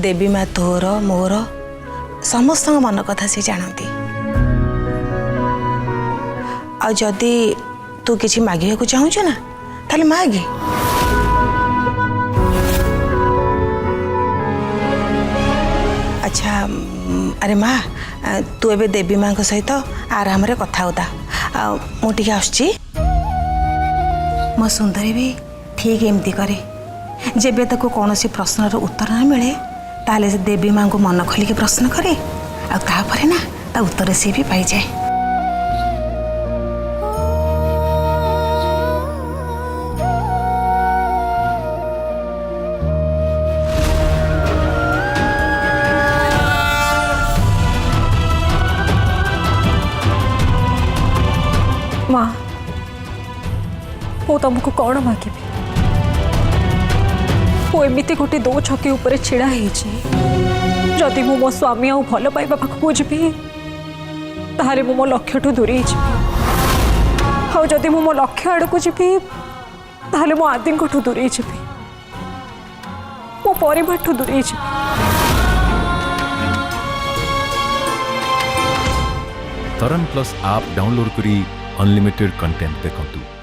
देवी माँ तोर मोर समस्त मन कथा से जानती आ जदि तू किसी मागे को चाहूँ ना ताले मागे अच्छा अरे माँ तू एबे देवी माँ सहित आराम रे कथा होता मुझे आसुची मो सुंदरी भी ठीक एमती करे जेबे ताको कौन सी प्रश्नर उत्तर न मिले ताले से देवी माँ को मन खोलिक प्रश्न करे आपर ना ता उत्तर सी भी पाई जाए। माँ मु तुमको कौन मागे एमती गोटे दो छकी उपर छिड़ा जदि मु मो स्वामी आ भल पाइबा पाखु जीवी ताहले मु मो लक्ष्य ठू दूरे जदि मु मो लक्ष्य आड़ को जीवी ताहले मो आदि ठू दूरे जीवी मो परिवार ठू दूरे जीवी। तरंग प्लस आप डाउनलोड करी अनलिमिटेड कंटेंट देखंतु।